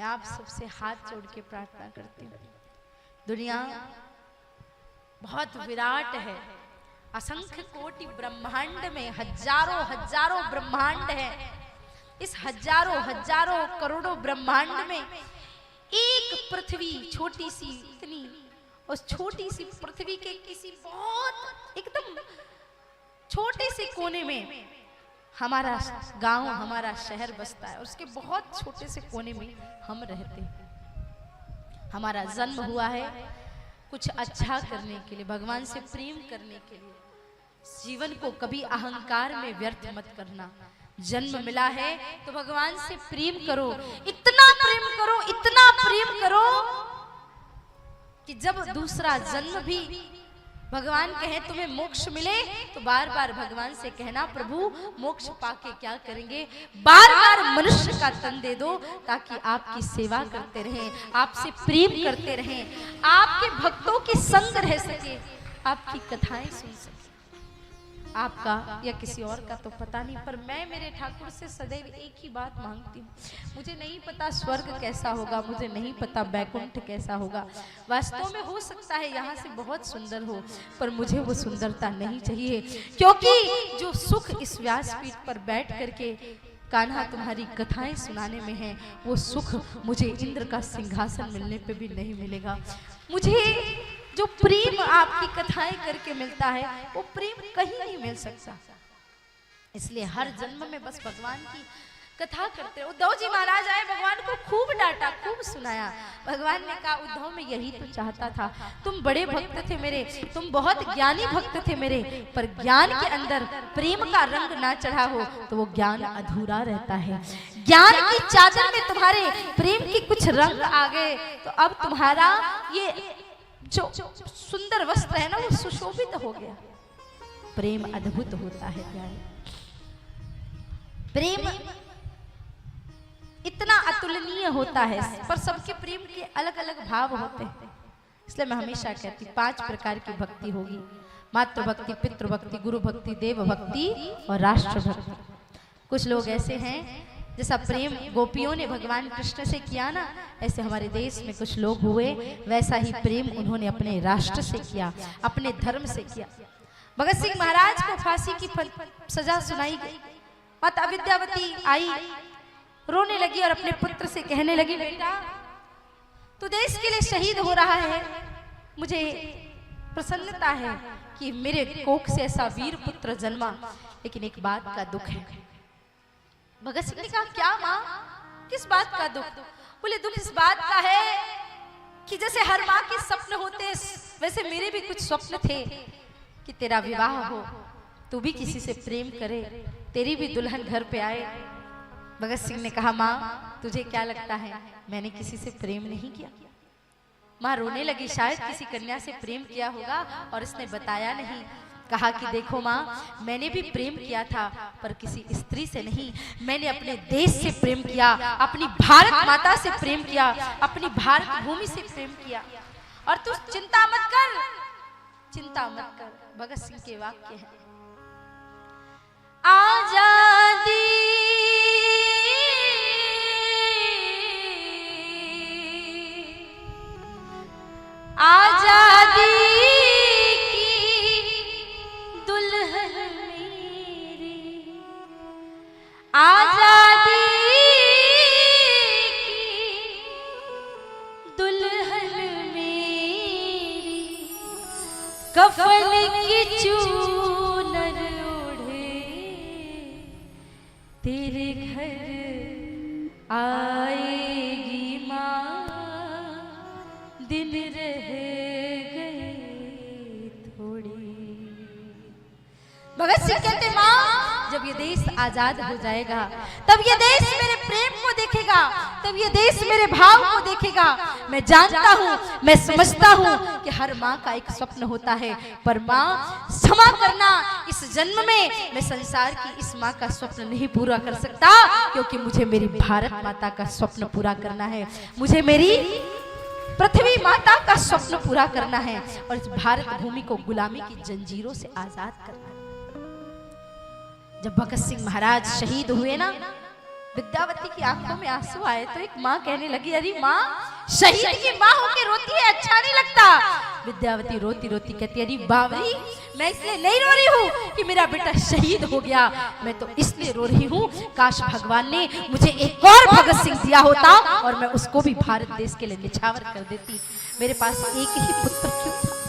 मैं आप सबसे हाथ जोड़ के प्रार्थना करती हूँ। दुनिया बहुत विराट है, असंख्य कोटि ब्रह्मांड में हजारों हजारों ब्रह्मांड है। इस हजारों हजारों करोड़ों ब्रह्मांड में एक पृथ्वी छोटी सी, इतनी उस छोटी सी पृथ्वी के किसी बहुत एकदम छोटे से कोने में हमारा गांव, हमारा शहर बसता है। उसके बहुत छोटे से कोने में हम रहते हैं। हमारा जन्म हुआ है कुछ अच्छा करने के लिए, भगवान से प्रेम करने के लिए। जीवन को कभी अहंकार में व्यर्थ मत करना। जन्म मिला है तो भगवान से प्रेम करो, इतना प्रेम करो, इतना प्रेम करो कि जब दूसरा जन्म भी भगवान कहे तुम्हें मोक्ष मिले तो बार बार भगवान से कहना, प्रभु मोक्ष पाके क्या करेंगे, बार बार मनुष्य का तन दे दो ताकि आपकी सेवा करते रहें, आपसे प्रेम करते रहें, आपके भक्तों के संग रह सके, आपकी कथाएं सुन सके। आपका या किसी और का तो पता नहीं, पर मैं मेरे ठाकुर से सदैव एक ही बात मांगती हूँ। मुझे नहीं पता स्वर्ग कैसा होगा, मुझे नहीं पता बैकुंठ कैसा होगा। वास्तव में हो सकता है यहाँ से बहुत सुंदर हो, पर मुझे वो सुंदरता नहीं चाहिए, क्योंकि जो सुख इस व्यासपीठ पर बैठ करके कान्हा तुम्हारी कथाएं सुनाने में है, वो सुख मुझे इंद्र का सिंहासन मिलने पे भी नहीं मिलेगा। मुझे जो प्रेम आपकी कथाएं करके मिलता है वो प्रेम कहीं नहीं मिल सकता। इसलिए हर जन्म में बस भगवान की कथा करते रहो। उद्धव जी महाराज आए, भगवान को खूब डांटा, खूब सुनाया। भगवान ने कहा, उद्धव मैं यही तो चाहता था, तुम बड़े भक्त थे मेरे, तुम बहुत ज्ञानी भक्त थे मेरे, पर ज्ञान के अंदर प्रेम का रंग ना चढ़ा हो तो वो ज्ञान अधूरा रहता है। ज्ञान की चादर में तुम्हारे प्रेम के कुछ रंग आ गए तो अब तुम्हारा ये जो सुंदर वस्त्र है ना वो सुशोभित हो गया। प्रेम अद्भुत होता है प्यारे, प्रेम इतना अतुलनीय होता है, पर सबके प्रेम के अलग अलग भाव होते हैं। इसलिए मैं हमेशा कहती 5 प्रकार की भक्ति होगी, मातृ भक्ति, पितृ भक्ति, गुरु भक्ति, देव भक्ति और राष्ट्र भक्ति। कुछ लोग ऐसे हैं जैसा प्रेम गोपियों ने भगवान कृष्ण से किया ना, ऐसे हमारे देश में कुछ लोग हुए, वैसा ही प्रेम उन्होंने अपने राष्ट्र से किया, अपने धर्म से किया। भगत सिंह महाराज को फांसी की सजा सुनाई गई। माता विद्यावती आई, रोने लगी और अपने पुत्र से कहने लगी, बेटा तू देश के लिए शहीद हो रहा है, मुझे प्रसन्नता है कि मेरे कोख से ऐसा वीर पुत्र जन्मा, लेकिन एक बात का दुख है। भगत सिंह ने कहा, क्या माँ, किस बात का दुख? बोले, दुख इस बात का है कि जैसे हर माँ के सपने होते वैसे मेरे भी कुछ स्वप्न थे कि तेरा विवाह हो, तू भी किसी से प्रेम करे, तेरी भी दुल्हन घर पे आए। भगत सिंह ने कहा, माँ तुझे क्या लगता है मैंने किसी से प्रेम नहीं किया? माँ रोने लगी, शायद किसी कन्या से प्रेम किया होगा और इसने बताया नहीं। कहा कि देखो माँ, मैंने भी प्रेम किया था पर किसी स्त्री से नहीं, मैंने अपने देश से प्रेम किया, अपनी भारत माता से प्रेम किया, अपनी भारत भूमि से प्रेम किया। और तू चिंता मत कर, चिंता मत कर। भगत सिंह के वाक्य हैं, आजादी आजादी आजादी की दुल्हन मेरी, कफन की चूनर ओढ़े तेरे घर आएगी माँ, दिन रह गए थोड़े। भगत सिंह कहते, माँ जब ये देश आजाद हो जाएगा तब ये देश मेरे प्रेम को देखेगा, तब ये देश मेरे भाव को देखेगा। मैं जानता हूँ, मैं समझता हूँ कि हर माँ का एक स्वप्न होता है, पर माँ क्षमा करना, इस जन्म में मैं संसार की इस माँ का स्वप्न नहीं पूरा कर सकता, क्योंकि मुझे मेरी भारत माता का स्वप्न पूरा करना है, मुझे मेरी पृथ्वी माता का स्वप्न पूरा करना है और इस भारत भूमि को गुलामी की जंजीरों से आजाद करना है। जब भगत सिंह महाराज शहीद हुए ना, विद्यावती की आंखों में आंसू आए तो एक माँ कहने लगी, अरे माँ, शहीद की माँ होके रोती है, अच्छा नहीं लगता। विद्यावती रोती रोती कहती, अरे बावरी, मैं इसलिए नहीं रो रही हूँ कि मेरा बेटा शहीद हो गया, मैं तो इसलिए रो रही हूँ, काश भगवान ने मुझे एक और भगत सिंह दिया होता और मैं उसको भी भारत देश के लिए निछावर कर देती। मेरे पास एक ही पुत्र क्यों था?